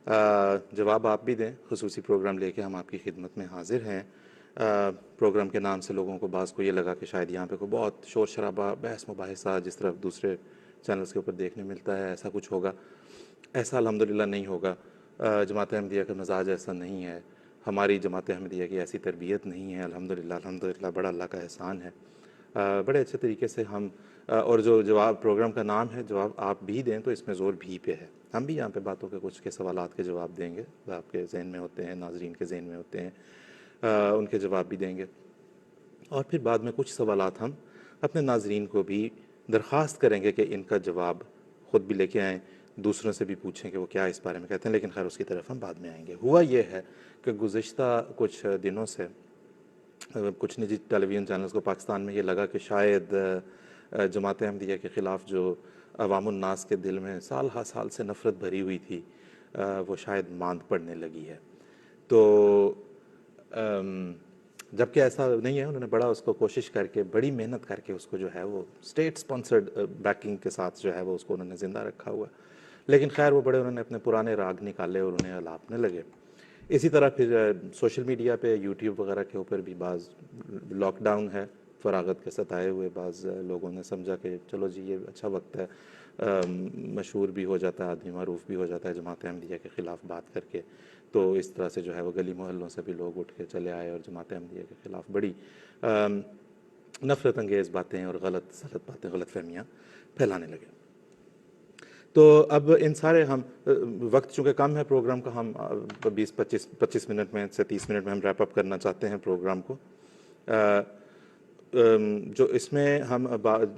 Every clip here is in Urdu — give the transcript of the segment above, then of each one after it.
جواب آپ بھی دیں. خصوصی پروگرام لے کے ہم آپ کی خدمت میں حاضر ہیں. پروگرام کے نام سے لوگوں کو بعض کو یہ لگا کہ شاید یہاں پہ کوئی بہت شور شرابہ بحث مباحثہ جس طرح دوسرے چینلز کے اوپر دیکھنے ملتا ہے ایسا کچھ ہوگا. ایسا الحمدللہ نہیں ہوگا. جماعت احمدیہ کا مزاج ایسا نہیں ہے. ہماری جماعت احمدیہ کی ایسی تربیت نہیں ہے. الحمدللہ بڑا اللہ کا احسان ہے. بڑے اچھے طریقے سے ہم اور جو جواب پروگرام کا نام ہے جواب آپ بھی دیں تو اس میں زور بھی پہ ہے. ہم بھی یہاں پہ باتوں کے کچھ کے سوالات کے جواب دیں گے. آپ کے ذہن میں ہوتے ہیں, ناظرین کے ذہن میں ہوتے ہیں, ان کے جواب بھی دیں گے. اور پھر بعد میں کچھ سوالات ہم اپنے ناظرین کو بھی درخواست کریں گے کہ ان کا جواب خود بھی لے کے آئیں, دوسروں سے بھی پوچھیں کہ وہ کیا اس بارے میں کہتے ہیں. لیکن خیر اس کی طرف ہم بعد میں آئیں گے. ہوا یہ ہے کہ گزشتہ کچھ دنوں سے کچھ نجی ٹیلی ویژن چینلز کو پاکستان میں یہ لگا کہ شاید جماعت احمدیہ کے خلاف جو عوام الناس کے دل میں سال ہا سال سے نفرت بھری ہوئی تھی وہ شاید ماند پڑنے لگی ہے. تو جب کہ ایسا نہیں ہے. انہوں نے بڑا اس کو کوشش کر کے بڑی محنت کر کے اس کو جو ہے وہ اسٹیٹ سپانسرڈ بیکنگ کے ساتھ جو ہے وہ اس کو انہوں نے زندہ رکھا ہوا. لیکن خیر وہ بڑے انہوں نے اپنے پرانے راگ نکالے اور انہیں الاپنے لگے. اسی طرح پھر سوشل میڈیا پہ یوٹیوب وغیرہ کے اوپر بھی بعض لاک ڈاؤن ہے فراغت کے ستائے ہوئے بعض لوگوں نے سمجھا کہ چلو جی یہ اچھا وقت ہے, مشہور بھی ہو جاتا ہے آدمی, معروف بھی ہو جاتا ہے جماعت احمدیہ کے خلاف بات کر کے. تو اس طرح سے جو ہے وہ گلی محلوں سے بھی لوگ اٹھ کے چلے آئے اور جماعت احمدیہ کے خلاف بڑی نفرت انگیز باتیں اور غلط باتیں, غلط فہمیاں پھیلانے لگے. تو اب ان سارے ہم وقت چونکہ کم ہے پروگرام کا, ہم 20-25 منٹ میں سے 30 منٹ میں ہم ریپ اپ کرنا چاہتے ہیں پروگرام کو. جو اس میں ہم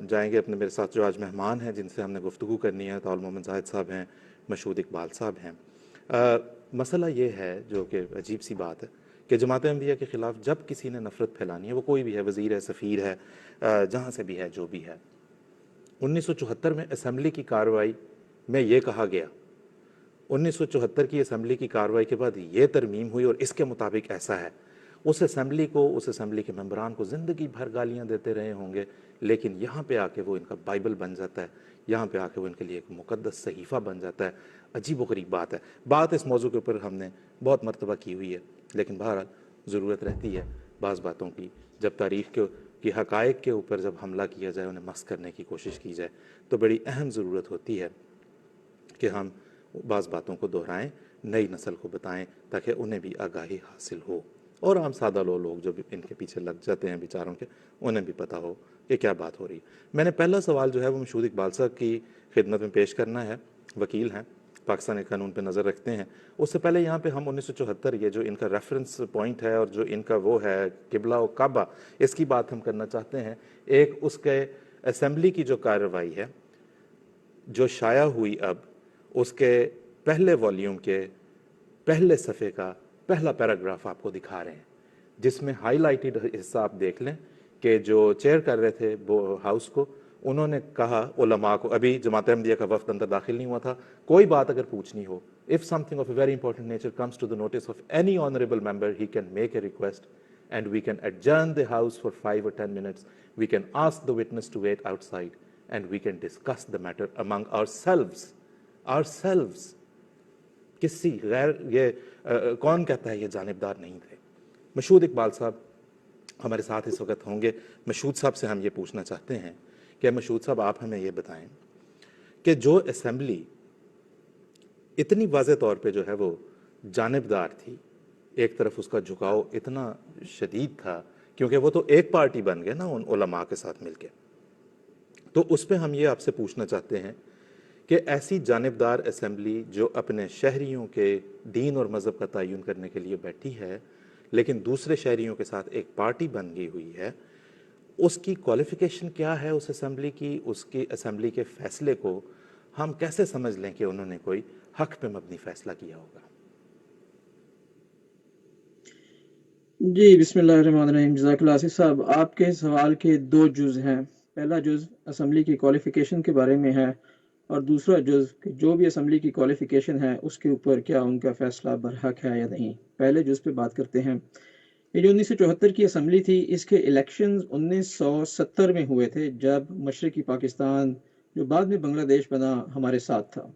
جائیں گے اپنے میرے ساتھ جو آج مہمان ہیں جن سے ہم نے گفتگو کرنی ہے. طاول محمد زاہد صاحب ہیں, مشہود اقبال صاحب ہیں. مسئلہ یہ ہے جو کہ عجیب سی بات ہے کہ جماعت احمدیہ کے خلاف جب کسی نے نفرت پھیلانی ہے, وہ کوئی بھی ہے, وزیر ہے, سفیر ہے, جہاں سے بھی ہے, جو بھی ہے. 1974 میں اسمبلی کی کارروائی میں یہ کہا گیا, 1974 کی اسمبلی کی کارروائی کے بعد یہ ترمیم ہوئی اور اس کے مطابق ایسا ہے. اس اسمبلی کے ممبران کو زندگی بھر گالیاں دیتے رہے ہوں گے, لیکن یہاں پہ آ کے وہ ان کا بائبل بن جاتا ہے, یہاں پہ آ کے وہ ان کے لیے ایک مقدس صحیفہ بن جاتا ہے. عجیب و غریب بات ہے. بات اس موضوع کے اوپر ہم نے بہت مرتبہ کی ہوئی ہے, لیکن بہرحال ضرورت رہتی ہے بعض باتوں کی. جب تاریخ کی حقائق کے اوپر جب حملہ کیا جائے, انہیں مسخ کرنے کی کوشش کی جائے, تو بڑی اہم ضرورت ہوتی ہے کہ ہم بعض باتوں کو دہرائیں, نئی نسل کو بتائیں تاکہ انہیں بھی آگاہی حاصل ہو, اور عام سادہ لوگ جو بھی ان کے پیچھے لگ جاتے ہیں بیچاروں کے, انہیں بھی پتہ ہو کہ کیا بات ہو رہی ہے. میں نے پہلا سوال جو ہے وہ مشہود اقبال صاحب کی خدمت میں پیش کرنا ہے. وکیل ہیں, پاکستانی قانون پہ نظر رکھتے ہیں. اس سے پہلے یہاں پہ ہم 1974 یہ جو ان کا ریفرنس پوائنٹ ہے اور جو ان کا وہ ہے قبلہ و کعبہ, اس کی بات ہم کرنا چاہتے ہیں. ایک اس کے اسمبلی کی جو کارروائی ہے جو شائع ہوئی, اب اس کے پہلے والیوم کے پہلے صفحے کا پہلا پیراگراف آپ کو دکھا رہے ہیں, جس میں ہائی لائٹڈ حصہ آپ دیکھ لیں کہ جو چیئر کر رہے تھے ہاؤس کو, انہوں نے کہا علماء کو, ابھی جماعت احمدیہ کا وفد اندر داخل نہیں ہوا تھا, کوئی بات اگر پوچھنی ہو, if something of a very important nature comes to the notice of any honorable member, he can make a request and we can adjourn the house for 5 or 10 minutes. We can ask the witness to wait outside and we can discuss the matter among ourselves. کسی غیر, یہ کون کہتا ہے یہ جانبدار نہیں تھے. مشہود اقبال صاحب ہمارے ساتھ اس وقت ہوں گے. مشہود صاحب سے ہم یہ پوچھنا چاہتے ہیں کہ مشہود صاحب آپ ہمیں یہ بتائیں کہ جو اسمبلی اتنی واضح طور پہ جو ہے وہ جانبدار تھی, ایک طرف اس کا جھکاؤ اتنا شدید تھا کیونکہ وہ تو ایک پارٹی بن گئے نا ان علماء کے ساتھ مل کے, تو اس پہ ہم یہ آپ سے پوچھنا چاہتے ہیں کہ ایسی جانبدار اسمبلی جو اپنے شہریوں کے دین اور مذہب کا تعین کرنے کے لیے بیٹھی ہے, لیکن دوسرے شہریوں کے ساتھ ایک پارٹی بن گئی ہوئی ہے, اس کی کوالیفیکیشن کیا ہے اس اسمبلی کی, اس کی اسمبلی کے فیصلے کو ہم کیسے سمجھ لیں کہ انہوں نے کوئی حق پہ مبنی فیصلہ کیا ہوگا؟ جی بسم اللہ الرحمن الرحیم. جزاک اللہ آصف صاحب. آپ کے سوال کے دو جز ہیں. پہلا جز اسمبلی کی کوالیفیکیشن کے بارے میں ہے, اور دوسرا جز کہ جو بھی اسمبلی کی کوالیفیکیشن ہے اس کے اوپر کیا ان کا فیصلہ برحق ہے یا نہیں. پہلے جز پہ بات کرتے ہیں. یہ جو 1974 کی اسمبلی تھی, اس کے الیکشنز 1970 میں ہوئے تھے, جب مشرقی پاکستان جو بعد میں بنگلہ دیش بنا ہمارے ساتھ تھا.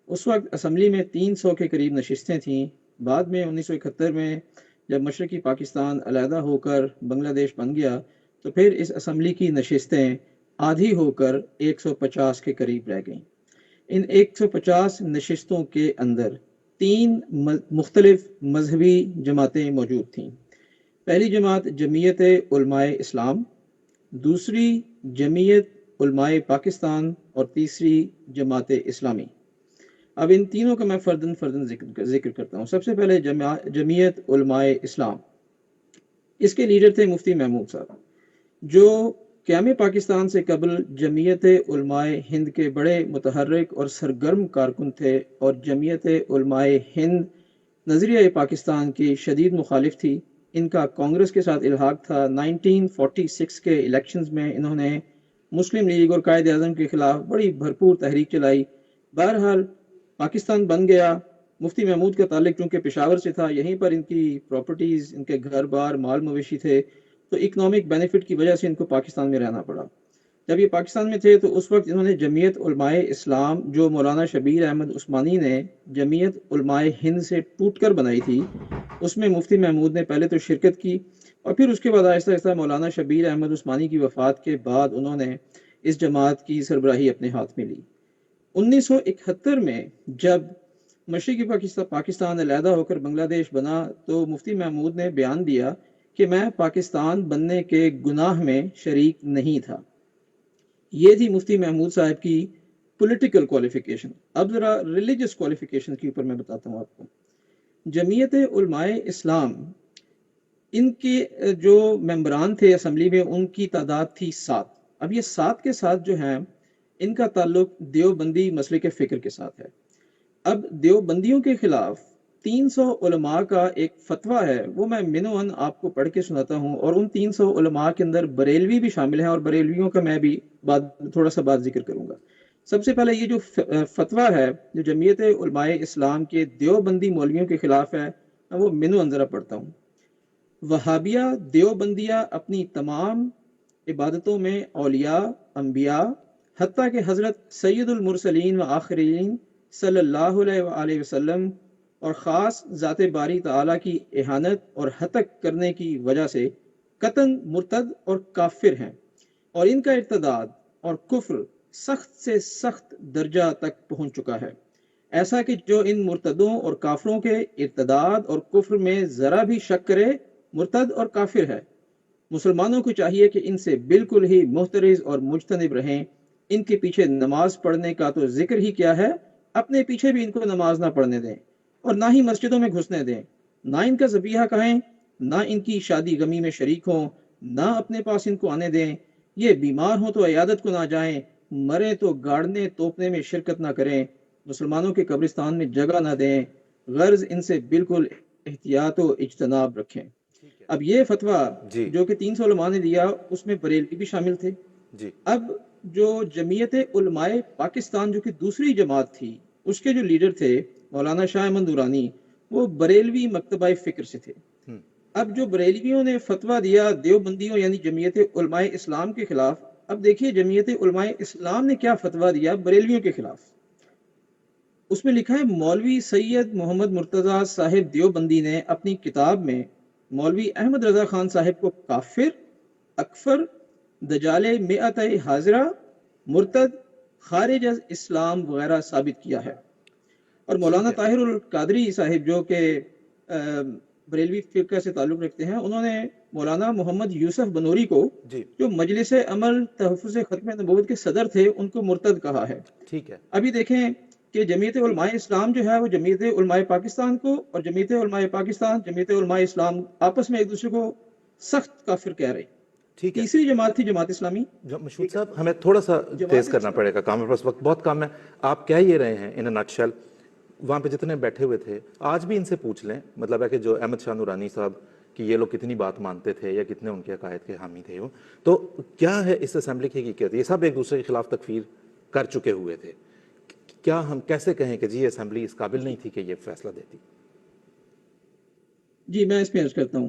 اس وقت اسمبلی میں 300 کے قریب نشستیں تھیں. بعد میں 1971 میں جب مشرقی پاکستان علیحدہ ہو کر بنگلہ دیش بن گیا تو پھر اس اسمبلی کی نشستیں آدھی ہو کر 150 کے قریب رہ گئیں. ان 150 نشستوں کے اندر 3 مختلف مذہبی جماعتیں موجود تھیں. پہلی جماعت جمعیت علماء اسلام، دوسری جمعیت علماء پاکستان اور تیسری جماعت اسلامی. اب ان تینوں کا میں فردن ذکر کرتا ہوں. سب سے پہلے جمعیت علماء اسلام. اس کے لیڈر تھے مفتی محمود صاحب، جو قیام پاکستان سے قبل جمعیت علماء ہند کے بڑے متحرک اور سرگرم کارکن تھے، اور جمعیت علماء ہند نظریہ پاکستان کی شدید مخالف تھی. ان کا کانگریس کے ساتھ الحاق تھا. 1946 کے الیکشنز میں انہوں نے مسلم لیگ اور قائد اعظم کے خلاف بڑی بھرپور تحریک چلائی. بہرحال پاکستان بن گیا. مفتی محمود کا تعلق چونکہ پشاور سے تھا، یہیں پر ان کی پراپرٹیز، ان کے گھر بار، مال مویشی تھے، تو اکنامک بینیفٹ کی وجہ سے ان کو پاکستان میں رہنا پڑا. جب یہ پاکستان میں تھے تو اس وقت انہوں نے جمعیت علماء اسلام، جو مولانا شبیر احمد عثمانی نے جمعیت علماء ہند سے ٹوٹ کر بنائی تھی، اس میں مفتی محمود نے پہلے تو شرکت کی، اور پھر اس کے بعد آہستہ آہستہ مولانا شبیر احمد عثمانی کی وفات کے بعد انہوں نے اس جماعت کی سربراہی اپنے ہاتھ میں لی. 1971 میں جب مشرقی پاکستان علیحدہ ہو کر بنگلہ دیش بنا تو مفتی محمود نے بیان دیا کہ میں پاکستان بننے کے گناہ میں شریک نہیں تھا. یہ تھی مفتی محمود صاحب کی پولیٹیکل کوالیفیکیشن. اب ذرا ریلیجس کوالیفیکیشن کے اوپر میں بتاتا ہوں آپ کو. جمعیت علماء اسلام، ان کے جو ممبران تھے اسمبلی میں، ان کی تعداد تھی 7. اب یہ 7 کے ساتھ جو ہیں، ان کا تعلق دیوبندی مسلک کے فکر کے ساتھ ہے. اب دیوبندیوں کے خلاف 300 علماء کا ایک فتویٰ ہے، وہ میں منوان آپ کو پڑھ کے سناتا ہوں، اور ان 300 علماء کے اندر بریلوی بھی شامل ہیں، اور بریلویوں کا میں بھی تھوڑا سا بات ذکر کروں گا. سب سے پہلے یہ جو فتویٰ ہے جو جمعیت علماء اسلام کے دیوبندی مولویوں کے خلاف ہے، میں وہ منوان ذرا پڑھتا ہوں. وہابیہ دیوبندیہ اپنی تمام عبادتوں میں اولیاء، انبیاء، حتیٰ کہ حضرت سید المرسلین و آخرین صلی اللہ علیہ وآلہ وسلم اور خاص ذات باری تعالیٰ کی اہانت اور ہتک کرنے کی وجہ سے قطعاً مرتد اور کافر ہیں، اور ان کا ارتداد اور کفر سخت سے سخت درجہ تک پہنچ چکا ہے. ایسا کہ جو ان مرتدوں اور کافروں کے ارتداد اور کفر میں ذرا بھی شک کرے، مرتد اور کافر ہے. مسلمانوں کو چاہیے کہ ان سے بالکل ہی محترز اور مجتنب رہیں. ان کے پیچھے نماز پڑھنے کا تو ذکر ہی کیا ہے، اپنے پیچھے بھی ان کو نماز نہ پڑھنے دیں، اور نہ ہی مسجدوں میں گھسنے دیں. نہ ان کا ذبیحہ کہیں، نہ ان کی شادی غمی میں شریک ہوں، نہ اپنے پاس ان کو آنے دیں. یہ بیمار ہوں تو عیادت کو نہ جائیں، مرے تو گاڑنے توپنے میں شرکت نہ کریں، مسلمانوں کے قبرستان میں جگہ نہ دیں. غرض ان سے بالکل احتیاط و اجتناب رکھیں. اب یہ فتویٰ جی جو کہ 300 علماء نے دیا، اس میں بریلوی بھی شامل تھے. جی اب جو جمعیت علماء پاکستان جو کہ دوسری جماعت تھی، اس کے جو لیڈر تھے مولانا شاہ احمد دورانی، وہ بریلوی مکتبہ فکر سے تھے. اب جو بریلویوں نے فتویٰ دیا دیوبندیوں یعنی جمعیت علماء اسلام کے خلاف، اب دیکھیے جمعیت علماء اسلام نے کیا فتویٰ دیا بریلویوں کے خلاف. اس میں لکھا ہے مولوی سید محمد مرتضیٰ صاحب دیوبندی نے اپنی کتاب میں مولوی احمد رضا خان صاحب کو کافر، اکفر، دجال مئت حاضرہ، مرتد، خارج از اسلام وغیرہ ثابت کیا ہے. اور مولانا طاہر القادری صاحب جو کہ بریلوی فرقہ سے تعلق رکھتے ہیں، انہوں نے مولانا محمد یوسف بنوری کو جو مجلس عمل تحفظ ختم نبوت کے صدر تھے، ان کو مرتد کہا ہے. ٹھیک ہے. ابھی دیکھیں کہ جمعیت علماء اسلام جو ہے وہ جمعیت علماء پاکستان کو اور جمعیت علماء پاکستان جمعیت علماء اسلام آپس میں ایک دوسرے کو سخت کافر کہہ رہے. تیسری جماعت تھی جماعت اسلامی. مشہود صاحب ہمیں تھوڑا سا تیز کرنا پڑے گا، کام پاس وقت بہت کم ہے. آپ کہہ یہ رہے ہیں ان اے نٹ شیل، وہاں پہ جتنے بیٹھے ہوئے تھے آج بھی ان سے پوچھ لیں، مطلب ہے کہ جو احمد شاہ نورانی صاحب کہ یہ لوگ کتنی بات مانتے تھے یا کتنے ان کے عقائد کے حامی تھے، وہ تو کیا ہے اس اسمبلی کی حقیقت؟ یہ سب ایک دوسرے کے خلاف تکفیر کر چکے ہوئے تھے. کیا ہم کیسے کہیں کہ جی یہ اسمبلی اس قابل نہیں تھی کہ یہ فیصلہ دیتی؟ جی میں اس میں عرض کرتا ہوں.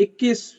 21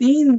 3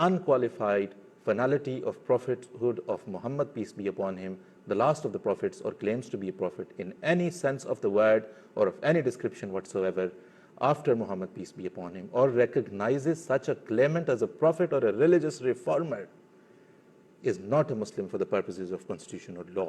unqualified finality of prophethood of Muhammad, peace be upon him, the last of the prophets, or claims to be a prophet in any sense of the word or of any description whatsoever after Muhammad, peace be upon him, or recognizes such a claimant as a prophet or a religious reformer, is not a Muslim for the purposes of constitution or law.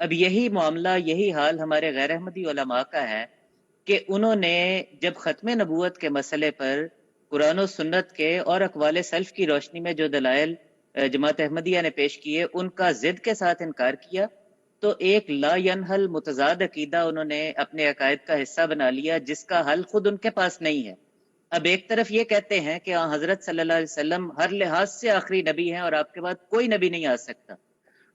اب یہی معاملہ, یہی حال ہمارے غیر احمدی علماء کا ہے کہ انہوں نے جب ختم نبوت کے مسئلے پر قرآن و سنت کے اور اقوال سلف کی روشنی میں جو دلائل جماعت احمدیہ نے پیش کیے ان کا ضد کے ساتھ انکار کیا, تو ایک لا ینحل متضاد عقیدہ انہوں نے اپنے عقائد کا حصہ بنا لیا جس کا حل خود ان کے پاس نہیں ہے. اب ایک طرف یہ کہتے ہیں کہ حضرت صلی اللہ علیہ وسلم ہر لحاظ سے آخری نبی ہیں اور آپ کے بعد کوئی نبی نہیں آ سکتا,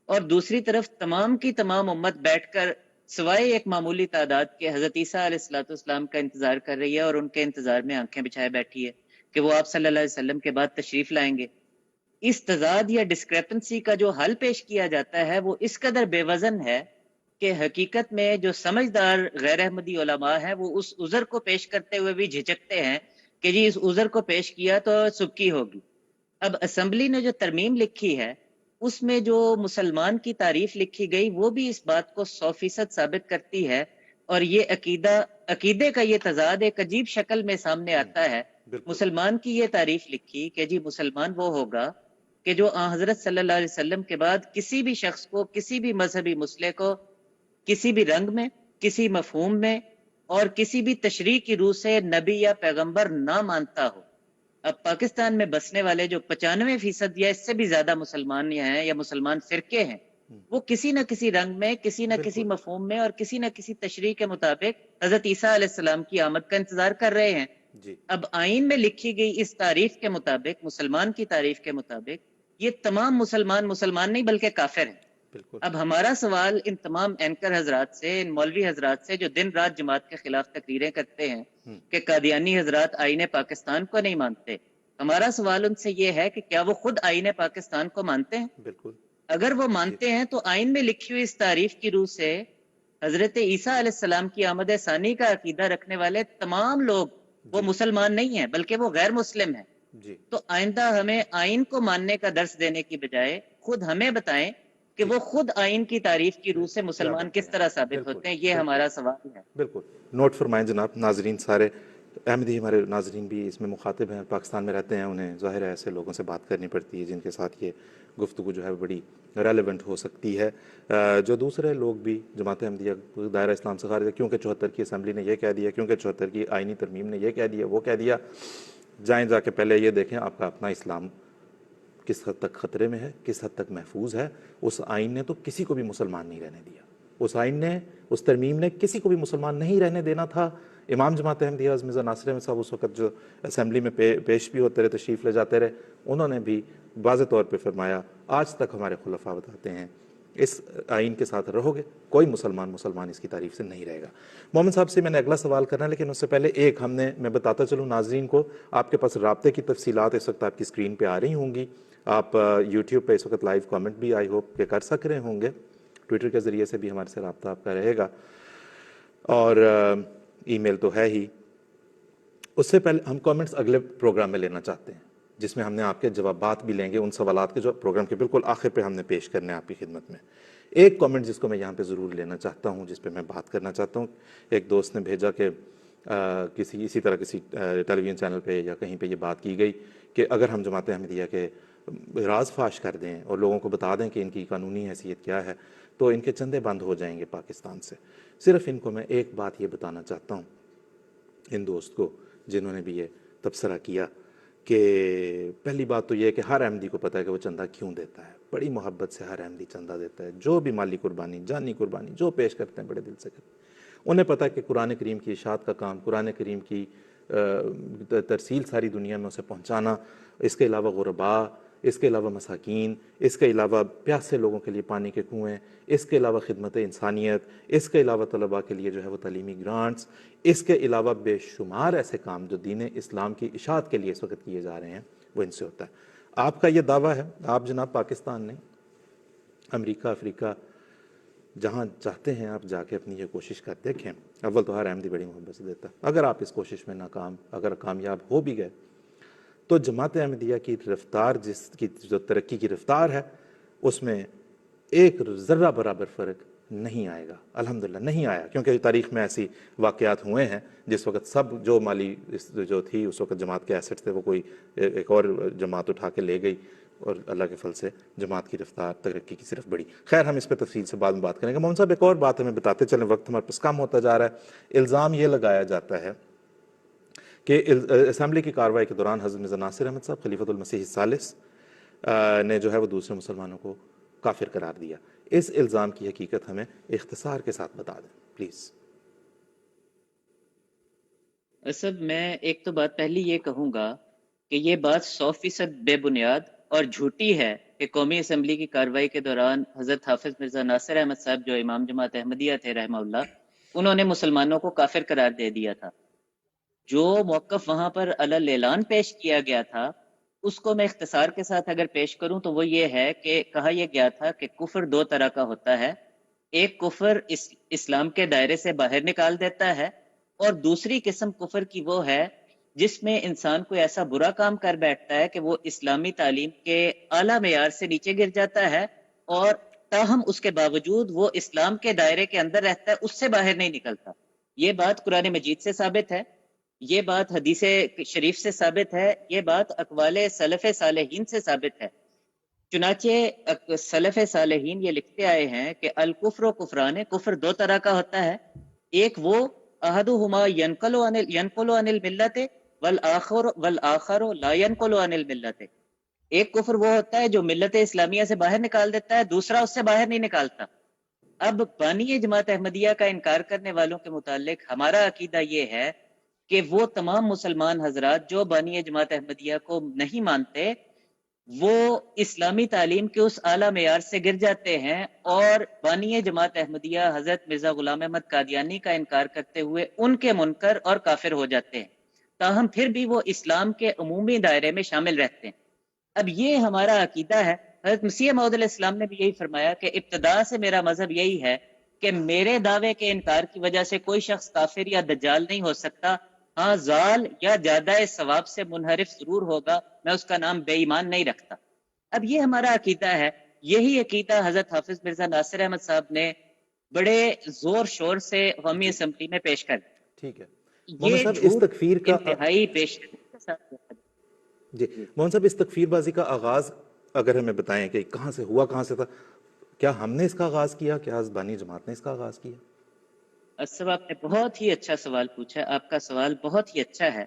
اور دوسری طرف تمام کی تمام امت بیٹھ کر سوائے ایک معمولی تعداد کے حضرت عیسیٰ علیہ الصلوۃ والسلام کا انتظار کر رہی ہے اور ان کے انتظار میں آنکھیں بچھائے بیٹھی ہے کہ وہ آپ صلی اللہ علیہ وسلم کے بعد تشریف لائیں گے. اس تضاد یا ڈسکریپنسی کا جو حل پیش کیا جاتا ہے وہ اس قدر بے وزن ہے کہ حقیقت میں جو سمجھدار غیر احمدی علماء ہیں وہ اس عذر کو پیش کرتے ہوئے بھی جھجکتے ہیں کہ جی اس عذر کو پیش کیا تو سبکی ہوگی. اب اسمبلی نے جو ترمیم لکھی ہے اس میں جو مسلمان کی تعریف لکھی گئی وہ بھی اس بات کو 100% ثابت کرتی ہے, اور یہ عقیدے کا یہ تضاد ایک عجیب شکل میں سامنے آتا ہے. مسلمان کی یہ تعریف لکھی کہ جی مسلمان وہ ہوگا کہ جو حضرت صلی اللہ علیہ وسلم کے بعد کسی بھی شخص کو, کسی بھی مذہبی مسئلے کو, کسی بھی رنگ میں, کسی مفہوم میں اور کسی بھی تشریح کی روح سے نبی یا پیغمبر نہ مانتا ہو. اب پاکستان میں بسنے والے جو 95% یا اس سے بھی زیادہ مسلمان ہیں یا مسلمان فرقے ہیں وہ کسی نہ کسی رنگ میں, کسی نہ کسی مفہوم میں اور کسی نہ کسی تشریح کے مطابق حضرت عیسیٰ علیہ السلام کی آمد کا انتظار کر رہے ہیں. اب آئین میں لکھی گئی اس تعریف کے مطابق, مسلمان کی تعریف کے مطابق, یہ تمام مسلمان نہیں بلکہ کافر ہیں. اب ہمارا سوال ان تمام اینکر حضرات سے, ان مولوی حضرات سے جو دن رات جماعت کے خلاف تقریریں کرتے ہیں کہ قادیانی حضرات آئین پاکستان کو نہیں مانتے, ہمارا سوال ان سے یہ ہے کہ کیا وہ خود آئین پاکستان کو مانتے ہیں؟ بالکل. اگر وہ مانتے ہیں تو آئین میں لکھی ہوئی اس تعریف کی روح سے حضرت عیسیٰ علیہ السلام کی آمد ثانی کا عقیدہ رکھنے والے تمام لوگ وہ مسلمان نہیں ہیں بلکہ وہ غیر مسلم ہیں. تو آئندہ ہمیں آئین کو ماننے کا درس دینے کی بجائے خود ہمیں بتائیں کہ وہ خود آئین کی تعریف کی روح سے مسلمان کس طرح ثابت ہوتے ہیں. یہ ہمارا سوال ہے. بالکل نوٹ فرمائیں جناب. ناظرین سارے احمدی ہمارے ناظرین بھی اس میں مخاطب ہیں, پاکستان میں رہتے ہیں, انہیں ظاہر ہے ایسے لوگوں سے بات کرنی پڑتی ہے جن کے ساتھ یہ گفتگو جو ہے بڑی ریلیونٹ ہو سکتی ہے. جو دوسرے لوگ بھی جماعت احمدیہ دائرہ اسلام سے خارج ہے, کیونکہ 74 کی اسمبلی نے یہ کہہ دیا, کیونکہ 74 کی آئینی ترمیم نے یہ کہہ دیا, وہ کہہ دیا. جائیں جا کے پہلے یہ دیکھیں آپ کا اپنا اسلام کس حد تک خطرے میں ہے, کس حد تک محفوظ ہے. اس آئین نے تو کسی کو بھی مسلمان نہیں رہنے دیا. اس آئین نے, اس ترمیم نے کسی کو بھی مسلمان نہیں رہنے دینا تھا. امام جماعت احمدیہ مرزا ناصر احمد صاحب اس وقت جو اسمبلی میں پیش بھی ہوتے رہے, تشریف لے جاتے رہے, انہوں نے بھی واضح طور پہ فرمایا آج تک ہمارے خلفاء بتاتے ہیں اس آئین کے ساتھ رہو گے کوئی مسلمان اس کی تعریف سے نہیں رہے گا. محمد صاحب سے میں نے اگلا سوال کرنا ہے, لیکن اس سے پہلے ایک میں بتاتا چلوں ناظرین کو, آپ کے پاس رابطے کی تفصیلات اس وقت آپ کی اسکرین پہ آ رہی ہوں گی. آپ یوٹیوب پہ اس وقت لائیو کامنٹ بھی آئی ہوپ کہ کر سک رہے ہوں گے, ٹویٹر کے ذریعے سے بھی ہمارے سے رابطہ آپ کا رہے گا, اور ای میل تو ہے ہی. اس سے پہلے ہم کامنٹس اگلے پروگرام میں لینا چاہتے ہیں جس میں ہم نے آپ کے جوابات بھی لیں گے ان سوالات کے جو پروگرام کے بالکل آخر پہ ہم نے پیش کرنے ہیں آپ کی خدمت میں. ایک کامنٹ جس کو میں یہاں پہ ضرور لینا چاہتا ہوں, جس پہ میں بات کرنا چاہتا ہوں. ایک دوست نے بھیجا کہ اسی طرح کسی ٹیلی ویژن چینل پہ یا کہیں پہ یہ بات کی گئی کہ اگر ہم جماعت احمدیہ کے راز فاش کر دیں اور لوگوں کو بتا دیں کہ ان کی قانونی حیثیت کیا ہے تو ان کے چندے بند ہو جائیں گے پاکستان سے. صرف ان کو میں ایک بات یہ بتانا چاہتا ہوں, ان دوست کو جنہوں نے بھی یہ تبصرہ کیا, کہ پہلی بات تو یہ ہے کہ ہر احمدی کو پتہ ہے کہ وہ چندہ کیوں دیتا ہے. بڑی محبت سے ہر احمدی چندہ دیتا ہے, جو بھی مالی قربانی, جانی قربانی جو پیش کرتے ہیں بڑے دل سے کرتے ہیں. انہیں پتہ ہے کہ قرآن کریم کی اشاعت کا کام, قرآن کریم کی ترسیل ساری دنیا میں اسے پہنچانا, اس کے علاوہ غرباء, اس کے علاوہ مساکین, اس کے علاوہ پیاسے لوگوں کے لیے پانی کے کنویں, اس کے علاوہ خدمت انسانیت, اس کے علاوہ طلباء کے لیے جو ہے وہ تعلیمی گرانٹس, اس کے علاوہ بے شمار ایسے کام جو دین اسلام کی اشاعت کے لیے اس وقت کیے جا رہے ہیں, وہ ان سے ہوتا ہے. آپ کا یہ دعویٰ ہے, آپ جناب پاکستان نہیں, امریکہ, افریقہ, جہاں چاہتے ہیں آپ جا کے اپنی یہ کوشش کر دیکھیں. اول تو ہر احمدی بڑی محبت سے دیتا ہے. اگر آپ اس کوشش میں اگر کامیاب ہو بھی گئے تو جماعت احمدیہ کی رفتار, جس کی جو ترقی کی رفتار ہے, اس میں ایک ذرہ برابر فرق نہیں آئے گا. الحمدللہ نہیں آیا, کیونکہ تاریخ میں ایسی واقعات ہوئے ہیں جس وقت سب جو مالی جو تھی اس وقت جماعت کے ایسٹ تھے وہ کوئی ایک اور جماعت اٹھا کے لے گئی, اور اللہ کے فضل سے جماعت کی رفتار ترقی کی صرف بڑی. خیر ہم اس پہ تفصیل سے بعد میں بات کریں گے. محمد صاحب ایک اور بات ہمیں بتاتے چلیں، وقت ہمارے پاس کم ہوتا جا رہا ہے. الزام یہ لگایا جاتا ہے کہ اسمبلی کی کارروائی کے دوران حضرت مرزا ناصر احمد صاحب خلیفۃ المسیح الثالث نے جو ہے وہ دوسرے مسلمانوں کو کافر قرار دیا. اس الزام کی حقیقت ہمیں اختصار کے ساتھ بتا دیں پلیز. اسد میں ایک تو بات پہلی یہ کہوں گا کہ یہ بات 100% بے بنیاد اور جھوٹی ہے کہ قومی اسمبلی کی کارروائی کے دوران حضرت حافظ مرزا ناصر احمد صاحب جو امام جماعت احمدیہ تھے رحمہ اللہ، انہوں نے مسلمانوں کو کافر قرار دے دیا تھا. جو موقف وہاں پر علی اعلان پیش کیا گیا تھا اس کو میں اختصار کے ساتھ اگر پیش کروں تو وہ یہ ہے کہ کہا یہ گیا تھا کہ کفر دو طرح کا ہوتا ہے. ایک کفر اسلام کے دائرے سے باہر نکال دیتا ہے، اور دوسری قسم کفر کی وہ ہے جس میں انسان کوئی ایسا برا کام کر بیٹھتا ہے کہ وہ اسلامی تعلیم کے اعلیٰ معیار سے نیچے گر جاتا ہے، اور تاہم اس کے باوجود وہ اسلام کے دائرے کے اندر رہتا ہے، اس سے باہر نہیں نکلتا. یہ بات قرآن مجید سے ثابت ہے، یہ بات حدیث شریف سے ثابت ہے، یہ بات اقوال سلف صالحین سے ثابت ہے. چنانچہ سلف صالحین یہ لکھتے آئے ہیں کہ الکفر و کفران، کفر دو طرح کا ہوتا ہے. ایک وہ احدہما ینقل عن الملت والآخر لا ینقل عن الملت. ایک کفر وہ ہوتا ہے جو ملت اسلامیہ سے باہر نکال دیتا ہے، دوسرا اس سے باہر نہیں نکالتا. اب بانی جماعت احمدیہ کا انکار کرنے والوں کے متعلق ہمارا عقیدہ یہ ہے کہ وہ تمام مسلمان حضرات جو بانی جماعت احمدیہ کو نہیں مانتے وہ اسلامی تعلیم کے اس اعلیٰ معیار سے گر جاتے ہیں، اور بانی جماعت احمدیہ حضرت مرزا غلام احمد قادیانی کا انکار کرتے ہوئے ان کے منکر اور کافر ہو جاتے ہیں، تاہم پھر بھی وہ اسلام کے عمومی دائرے میں شامل رہتے ہیں. اب یہ ہمارا عقیدہ ہے. حضرت مسیح موعود علیہ السلام نے بھی یہی فرمایا کہ ابتدا سے میرا مذہب یہی ہے کہ میرے دعوے کے انکار کی وجہ سے کوئی شخص کافر یا دجال نہیں ہو سکتا. ہاں زال یا زیادہ ثواب سے منحرف ضرور ہوگا، میں اس کا نام بے ایمان نہیں رکھتا. اب یہ ہمارا عقیدہ ہے. یہی عقیدہ حضرت حافظ مرزا ناصر احمد صاحب نے بڑے زور شور سے قومی اسمبلی میں پیش کر دیا. ٹھیک ہے محمد یہ صاحب اس جھوٹ تکفیر کا انتہائی پیش جی محمد صاحب اس تکفیر بازی کا آغاز اگر ہمیں بتائیں کہ کہاں سے ہوا، کہاں سے تھا؟ کیا ہم نے اس کا آغاز کیا؟ کیا بانی جماعت نے اس کا آغاز کیا؟ اسب آپ نے بہت ہی اچھا سوال پوچھا. آپ کا سوال بہت ہی اچھا ہے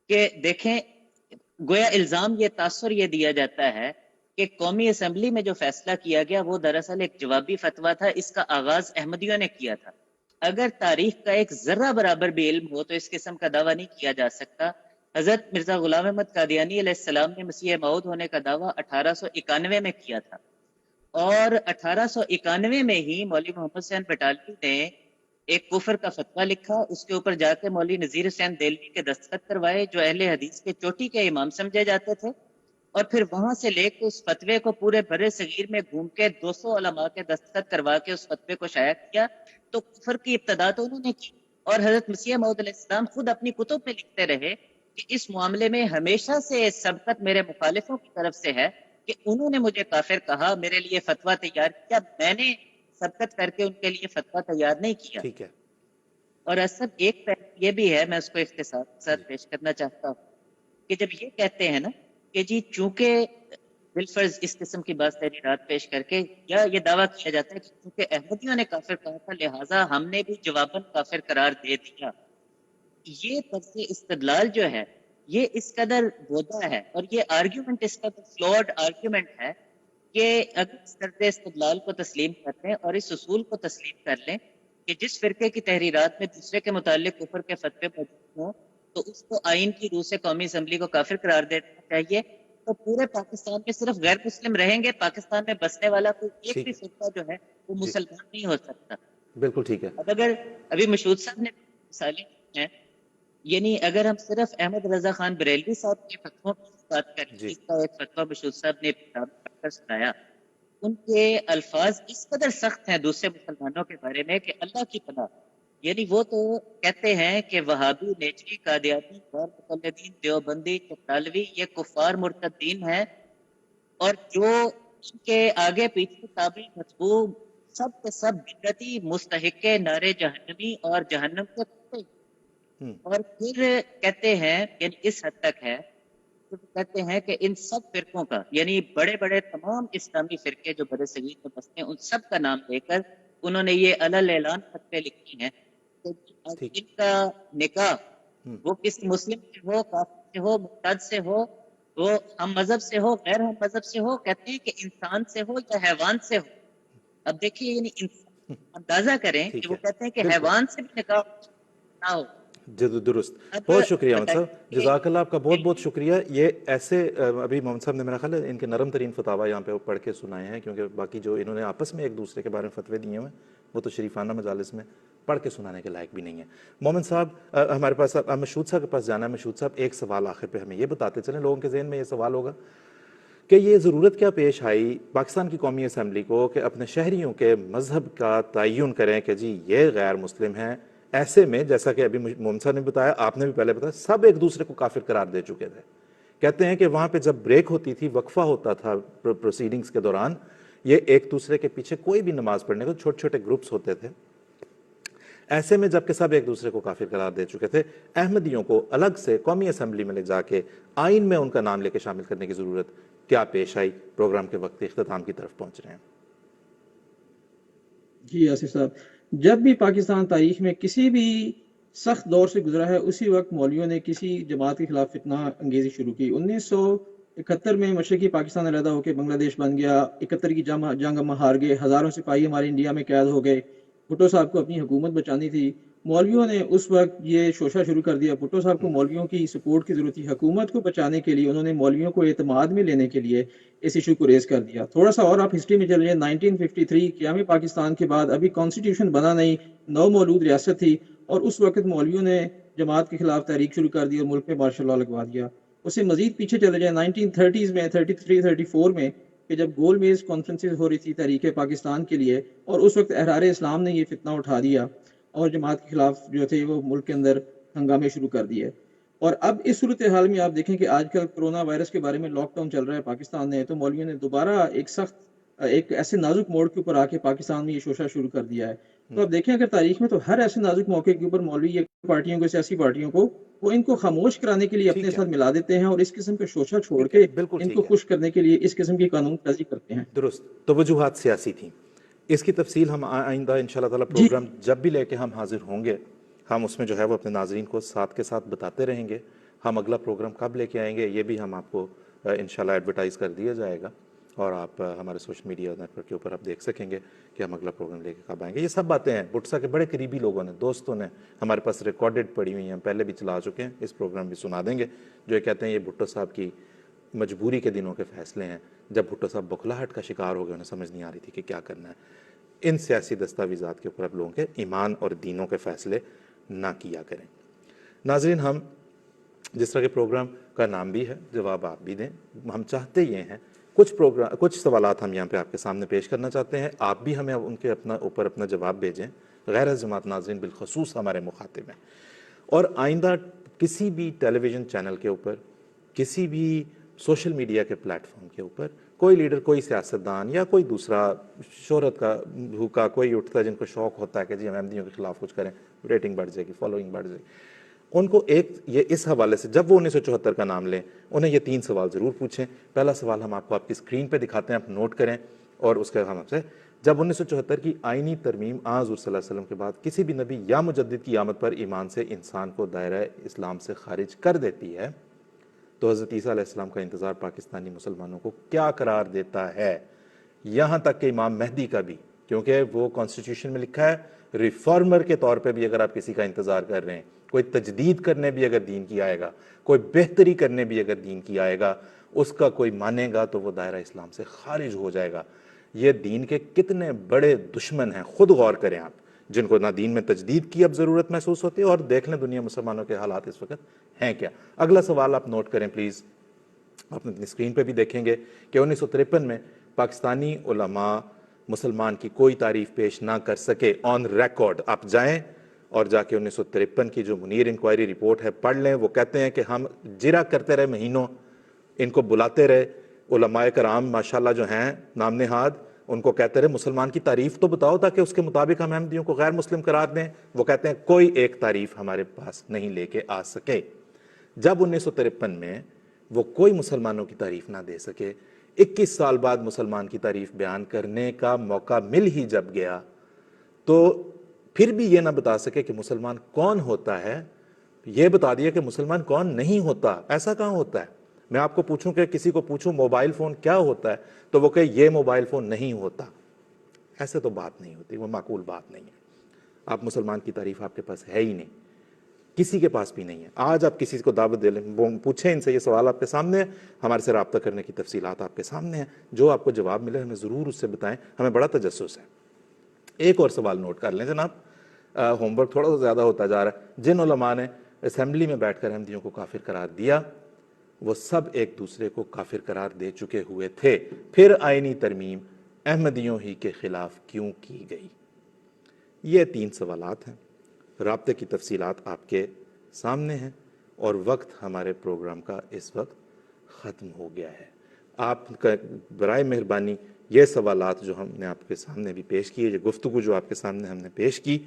کہ دیکھیں، گویا الزام یہ تاثر یہ دیا جاتا ہے کہ قومی اسمبلی میں جو فیصلہ کیا گیا وہ دراصل ایک جوابی فتویٰ تھا. اس کا آغاز احمدیوں نے کیا تھا. اگر تاریخ کا ایک ذرہ برابر بھی علم ہو تو اس قسم کا دعویٰ نہیں کیا جا سکتا. حضرت مرزا غلام احمد قادیانی علیہ السلام نے مسیح موعود ہونے کا دعویٰ 1891 میں کیا تھا، اور 1891 میں ہی مولوی محمد حسین بٹالوی نے ایک کفر کا فتویٰ لکھا. اس کے اوپر جا کے مولوی نذیر حسین دہلوی کے دستخط کروائے جو اہل حدیث کے چوٹی کے امام سمجھے جاتے تھے، اور پھر وہاں سے لے کے اس فتوے کو پورے بر صغیر میں گھوم کے 200 علماء کے دستخط کروا کے اس فتوے کو شائع کیا. تو کفر کی ابتدا تو انہوں نے کی، اور حضرت مسیح موعود علیہ السلام خود اپنی کتب میں لکھتے رہے کہ اس معاملے میں ہمیشہ سے سبقت میرے مخالفوں کی طرف سے ہے کہ انہوں نے مجھے کافر کہا، میرے لیے فتویٰ تیار کیا، میں نے سبقت کر کے ان کے لیے فتویٰ تیار نہیں کیا. ٹھیک ہے. اور اصل ایک پہلو یہ بھی ہے، میں اس کو اختصار کے ساتھ پیش کرنا چاہتا ہوں کہ جب یہ کہتے ہیں نا کہ جی چونکہ بالفرض اس قسم کی بات تحریرات پیش کر کے یا یہ دعویٰ کیا جاتا ہے کہ چونکہ احمدیوں نے کافر کہا تھا لہٰذا ہم نے بھی جواباً کافر قرار دے دیا. یہ طرز استدلال جو ہے یہ اس قدر بودا ہے، اور یہ آرگیومنٹ اس قدر فلوڈ آرگیومنٹ ہے کہ اگر اس طرز استدلال کو تسلیم کر لیں اور اس اصول کو تسلیم کر لیں کہ جس فرقے کی تحریرات میں دوسرے کے متعلق کفر کے فتوے موجود ہوں تو اس کو آئین کی روح سے قومی اسمبلی کو کافر قرار دینا چاہیے، تو پورے پاکستان میں صرف غیر مسلم رہیں گے، پاکستان میں بسنے والا کوئی ایک بھی فرقہ جو ہے وہ مسلمان نہیں ہو سکتا. بالکل ٹھیک ہے. اب اگر ابھی مشہود صاحب نے مثالیں ہیں، یعنی اگر ہم صرف احمد رضا خان بریلوی صاحب کے فتووں کی بات کریں، جس کا ایک فتویٰ مشہود صاحب نے پڑھ کر سنایا، ان کے الفاظ اس قدر سخت ہیں دوسرے مسلمانوں کے بارے میں کہ اللہ کی پناہ. یعنی وہ تو کہتے ہیں کہ وہابی، نیچری، قادیانی، غیر مقلدین، دیوبندی، چکتالوی یہ کفار مرتدین ہیں، اور جو ان کے آگے پیچھے تابع مطبوع سب کے سب بدعتی، مستحق نار جہنمی اور جہنم کے کتے. اور پھر کہتے ہیں یعنی اس حد تک ہے تو وہ کہتے ہیں کہ ان سب فرقوں کا یعنی بڑے بڑے تمام اسلامی فرقے جو بر صغیر میں بستے ہیں ان سب کا نام لے کر انہوں نے یہ علل اعلان خطیں لکھی ہیں کہ ٹھیک جن کا نکاح ہم، وہ کسی مسلم سے ہو، کافر سے ہو، مرتد سے ہو، وہ ہم مذہب سے ہو، غیر ہم مذہب سے ہو، کہتے ہیں کہ انسان سے ہو یا حیوان سے ہو. اب دیکھیے یعنی اندازہ کریں کہ ٹھیک وہ ہے کہتے ہیں کہ بالکل حیوان سے بھی نکاح نہ ہو. درست. اب بہت شکریہ محمد صاحب، بتائیے جزاک اللہ آپ کا بہت بہت علمی شکریہ. یہ ایسے ابھی محمد صاحب نے میرا خیال ہے ان کے نرم ترین فتاوی یہاں پہ پڑھ کے سنائے ہیں، کیونکہ باقی جو انہوں نے آپس میں ایک دوسرے کے بارے میں فتوے دیے ہوئے وہ تو شریفانہ مجالس میں پڑھ کے سنانے کے لائق بھی نہیں ہے. مومن صاحب ہمارے پاس اب مشہود صاحب کے پاس جانا ہے. مشہود صاحب ایک سوال آخر پہ ہمیں یہ بتاتے چلیں، لوگوں کے ذہن میں یہ سوال ہوگا کہ یہ ضرورت کیا پیش آئی پاکستان کی قومی اسمبلی کو کہ اپنے شہریوں کے مذہب کا تعین کریں کہ جی یہ غیر مسلم ہیں. ایسے میں جیسا کہ ابھی محمد صاحب نے بتایا، آپ نے بھی پہلے بتایا، سب ایک دوسرے کو کافر قرار دے چکے تھے. کہتے ہیں کہ وہاں پہ جب بریک ہوتی تھی، وقفہ ہوتا تھا پروسیڈنگز کے دوران، یہ ایک دوسرے کے پیچھے کوئی بھی نماز پڑھنے کو چھوٹے چھوٹے گروپس ہوتے تھے. ایسے میں جب کہ سب ایک دوسرے کو کافر قرار دے چکے تھے، احمدیوں کو الگ سے قومی اسمبلی میں لے جا کے آئین میں ان کا نام لے کے شامل کرنے کی ضرورت کیا پیش آئی؟ پروگرام کے وقت اختتام کی طرف پہنچ رہے ہیں. جی آصف صاحب، جب بھی پاکستان تاریخ میں کسی بھی سخت دور سے گزرا ہے، اسی وقت مولویوں نے کسی جماعت کے خلاف فتنہ انگیزی شروع کی. 1971 میں مشرقی پاکستان علیحدہ ہو کے بنگلہ دیش بن گیا. 71 کی جنگ ہم ہار گئے، ہزاروں سپاہی ہمارے انڈیا میں قید ہو گئے. بھٹو صاحب کو اپنی حکومت بچانی تھی. مولویوں نے اس وقت یہ شوشہ شروع کر دیا. بھٹو صاحب کو مولویوں کی سپورٹ کی ضرورت تھی. حکومت کو بچانے کے لیے انہوں نے مولویوں کو اعتماد میں لینے کے لیے اس ایشو کو ریز کر دیا. تھوڑا سا اور آپ ہسٹری میں چل جائیں، 1953 قیام پاکستان کے بعد ابھی کانسٹیٹیوشن بنا نہیں، نو مولود ریاست تھی، اور اس وقت مولویوں نے جماعت کے خلاف تحریک شروع کر دی اور ملک میں مارشل لا لگوا دیا. اسے مزید پیچھے چلے جائیں 1930s میں، 33 34 میں، کہ جب گول میز کانفرنسز ہو رہی تھی تحریک پاکستان کے لیے، اور اس وقت احرار اسلام نے یہ فتنہ اٹھا دیا اور جماعت کے خلاف جو تھے وہ ملک کے اندر ہنگامے شروع کر دیے. اور اب اس صورتحال میں آپ دیکھیں کہ آج کل کرونا وائرس کے بارے میں لاک ڈاؤن چل رہا ہے پاکستان میں، تو مولویوں نے دوبارہ ایک ایسے نازک موڑ کے اوپر آ کے پاکستان میں یہ شوشہ شروع کر دیا ہے. تو آپ دیکھیں اگر تاریخ میں تو ہر ایسے نازک موقع کے اوپر مولوی یہ پارٹیوں کو، سیاسی پارٹیوں کو، وہ ان کو خاموش کرانے کے لیے اپنے ٹھیک ہے، ساتھ ملا دیتے ہیں اور اس قسم کا شوشہ چھوڑ ٹھیک ہے، کے بالکل ان کو ٹھیک ہے. خوش کرنے کے لیے اس قسم کی قانون سازی کرتے ہیں. درست. تو وجوہات سیاسی تھیں. اس کی تفصیل ہم آئندہ انشاءاللہ تعالی جی پروگرام جب بھی لے کے ہم حاضر ہوں گے، ہم اس میں جو ہے وہ اپنے ناظرین کو ساتھ کے ساتھ بتاتے رہیں گے. ہم اگلا پروگرام کب لے کے آئیں گے یہ بھی ہم آپ کو انشاءاللہ ایڈورٹائز کر دیا جائے گا، اور آپ ہمارے سوشل میڈیا نیٹ ورک کے اوپر آپ دیکھ سکیں گے کہ ہم اگلا پروگرام لے کے کب آئیں گے. یہ سب باتیں ہیں بھٹو صاحب کے بڑے قریبی لوگوں نے، دوستوں نے ہمارے پاس ریکارڈڈ پڑی ہوئی ہیں، ہم پہلے بھی چلا چکے ہیں، اس پروگرام بھی سنا دیں گے، جو یہ کہتے ہیں یہ بھٹو صاحب کی مجبوری کے دنوں کے فیصلے ہیں، جب بھٹو صاحب بخلاہٹ کا شکار ہو گئے، انہیں سمجھ نہیں آ رہی تھی کہ کیا کرنا ہے. ان سیاسی دستاویزات کے اوپر اب لوگوں کے ایمان اور دینوں کے فیصلے نہ کیا کریں. ناظرین، ہم جس طرح کے پروگرام کا نام بھی ہے، جواب آپ بھی دیں. ہم چاہتے یہ ہیں کچھ سوالات ہم یہاں پہ آپ کے سامنے پیش کرنا چاہتے ہیں، آپ بھی ہمیں ان کے اوپر اپنا جواب بھیجیں. غیر از جماعت ناظرین بالخصوص ہمارے مخاطب ہیں، اور آئندہ کسی بھی ٹیلی ویژن چینل کے اوپر، کسی بھی سوشل میڈیا کے پلیٹ فارم کے اوپر کوئی لیڈر، کوئی سیاستدان یا کوئی دوسرا شہرت کا بھوکا کوئی اٹھتا ہے جن کو شوق ہوتا ہے کہ جی ہم احمدیوں کے خلاف کچھ کریں، ریٹنگ بڑھ جائے گی، فالوئنگ بڑھ جائے گی، ان کو یہ اس حوالے سے جب وہ 1974 کا نام لیں انہیں یہ 3 سوال ضرور پوچھیں. پہلا سوال ہم آپ کو آپ کی اسکرین پہ دکھاتے ہیں، آپ نوٹ کریں، اور اس کے ہم آپ سے جب 1974 کی آئینی ترمیم حضور صلی اللہ علیہ وسلم کے بعد کسی بھی نبی یا مجدد کی آمد پر ایمان سے انسان کو دائرہ اسلام سے خارج کر دیتی ہے، تو حضرت عیسیٰ علیہ السلام کا انتظار پاکستانی مسلمانوں کو کیا قرار دیتا ہے؟ یہاں تک کہ امام مہدی کا بھی، کیونکہ وہ کانسٹیٹیوشن میں لکھا ہے ریفارمر کے طور پہ بھی اگر آپ کسی کا انتظار کر رہے ہیں، کوئی تجدید کرنے بھی اگر دین کی آئے گا، کوئی بہتری کرنے بھی اگر دین کی آئے گا، اس کا کوئی مانے گا تو وہ دائرہ اسلام سے خارج ہو جائے گا. یہ دین کے کتنے بڑے دشمن ہیں، خود غور کریں آپ، جن کو نہ دین میں تجدید کی اب ضرورت محسوس ہوتی ہے، اور دیکھ لیں دنیا مسلمانوں کے حالات اس وقت ہیں کیا. اگلا سوال آپ نوٹ کریں پلیز، آپ اپنی اسکرین پہ بھی دیکھیں گے کہ 1953 میں پاکستانی علماء مسلمان کی کوئی تعریف پیش نہ کر سکے آن ریکارڈ. آپ جائیں اور جا کے 1953 کی جو منیر انکوائری رپورٹ ہے پڑھ لیں. وہ کہتے ہیں کہ ہم جرا کرتے رہے مہینوں، ان کو بلاتے رہے، علماء کرام ماشاءاللہ جو ہیں نام نہاد، ان کو کہتے رہے مسلمان کی تعریف تو بتاؤ تاکہ اس کے مطابق ہم احمدیوں کو غیر مسلم قرار دیں. وہ کہتے ہیں کوئی ایک تعریف ہمارے پاس نہیں لے کے آ سکے. جب 1953 میں وہ کوئی مسلمانوں کی تعریف نہ دے سکے. 21 سال بعد مسلمان کی تعریف بیان کرنے کا موقع مل ہی جب گیا تو پھر بھی یہ نہ بتا سکے کہ مسلمان کون ہوتا ہے. یہ بتا دیا کہ مسلمان کون نہیں ہوتا. ایسا کہاں ہوتا ہے؟ میں آپ کو پوچھوں کہ کسی کو پوچھوں موبائل فون کیا ہوتا ہے تو وہ کہے یہ موبائل فون نہیں ہوتا. ایسے تو بات نہیں ہوتی, وہ معقول بات نہیں ہے. آپ مسلمان کی تعریف آپ کے پاس ہے ہی نہیں, کسی کے پاس بھی نہیں ہے. آج آپ کسی کو دعوت دے لیں, پوچھیں ان سے, یہ سوال آپ کے سامنے ہے, ہمارے سے رابطہ کرنے کی تفصیلات آپ کے سامنے ہیں, جو آپ کو جواب ملے ہمیں ضرور اس سے بتائیں, ہمیں بڑا تجسس ہے. ایک اور سوال نوٹ کر لیں جناب, ہوم ورک تھوڑا سا زیادہ ہوتا جا رہا ہے. جن علماء نے اسمبلی میں بیٹھ کر احمدیوں کو کافر قرار دیا وہ سب ایک دوسرے کو کافر قرار دے چکے ہوئے تھے. پھر آئینی ترمیم احمدیوں ہی کے خلاف کیوں کی گئی؟ یہ 3 سوالات ہیں. رابطے کی تفصیلات آپ کے سامنے ہیں اور وقت ہمارے پروگرام کا اس وقت ختم ہو گیا ہے. آپ کا برائے مہربانی یہ سوالات جو ہم نے آپ کے سامنے بھی پیش کیے, یہ گفتگو جو آپ کے سامنے ہم نے پیش کی,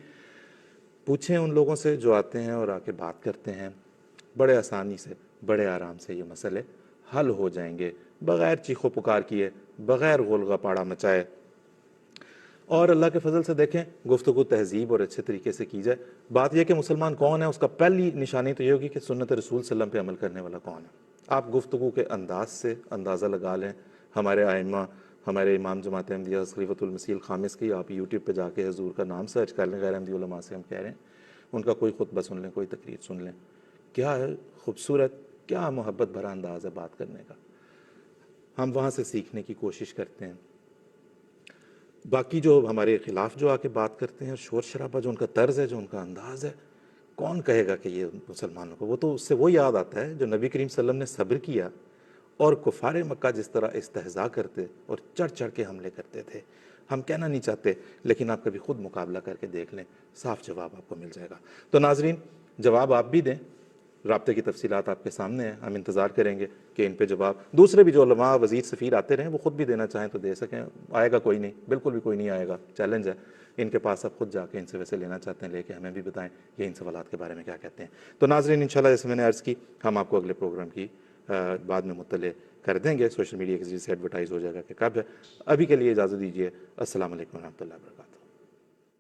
پوچھیں ان لوگوں سے جو آتے ہیں اور آ کے بات کرتے ہیں. بڑے آسانی سے, بڑے آرام سے یہ مسئلے حل ہو جائیں گے, بغیر چیخ و پکار کیے, بغیر غول غپاڑا مچائے. اور اللہ کے فضل سے دیکھیں گفتگو تہذیب اور اچھے طریقے سے کی جائے. بات یہ کہ مسلمان کون ہے اس کا پہلی نشانی تو یہ ہوگی کہ سنت رسول صلی اللہ علیہ وسلم پہ عمل کرنے والا کون ہے. آپ گفتگو کے انداز سے اندازہ لگا لیں. ہمارے ائمہ, ہمارے امام جماعت احمدیہ خلیفۃ المسیح الخامس کی آپ یوٹیوب پہ جا کے حضور کا نام سرچ کر لیں, غیر احمدی علماء سے ہم کہہ رہے ہیں, ان کا کوئی خطبہ سن لیں, کوئی تقریر سن لیں. کیا خوبصورت, کیا محبت بھرا انداز ہے بات کرنے کا. ہم وہاں سے سیکھنے کی کوشش کرتے ہیں. باقی جو ہمارے خلاف جو آ کے بات کرتے ہیں, شور شرابہ جو ان کا طرز ہے, جو ان کا انداز ہے, کون کہے گا کہ یہ مسلمانوں کو, وہ تو اس سے وہ یاد آتا ہے جو نبی کریم صلی اللہ علیہ وسلم نے صبر کیا اور کفار مکہ جس طرح استہزاء کرتے اور چڑھ چڑھ کے حملے کرتے تھے. ہم کہنا نہیں چاہتے لیکن آپ کبھی خود مقابلہ کر کے دیکھ لیں, صاف جواب آپ کو مل جائے گا. تو ناظرین جواب آپ بھی دیں, رابطے کی تفصیلات آپ کے سامنے ہیں, ہم انتظار کریں گے کہ ان پہ جواب دوسرے بھی جو علماء وزیر سفیر آتے رہیں وہ خود بھی دینا چاہیں تو دے سکیں. آئے گا کوئی نہیں, بالکل بھی کوئی نہیں آئے گا, چیلنج ہے. ان کے پاس آپ خود جا کے ان سے ویسے لینا چاہتے ہیں لے کے ہمیں بھی بتائیں یہ ان سوالات کے بارے میں کیا کہتے ہیں. تو ناظرین انشاءاللہ جیسے میں نے عرض کی ہم آپ کو اگلے پروگرام کی بعد میں مطلع کر دیں گے. سوشل میڈیا کے ذریعے سے ایڈورٹائز ہو جائے گا کہ کب ہے. ابھی کے لیے اجازت دیجیے. السلام علیکم ورحمۃ اللہ وبرکاتہ.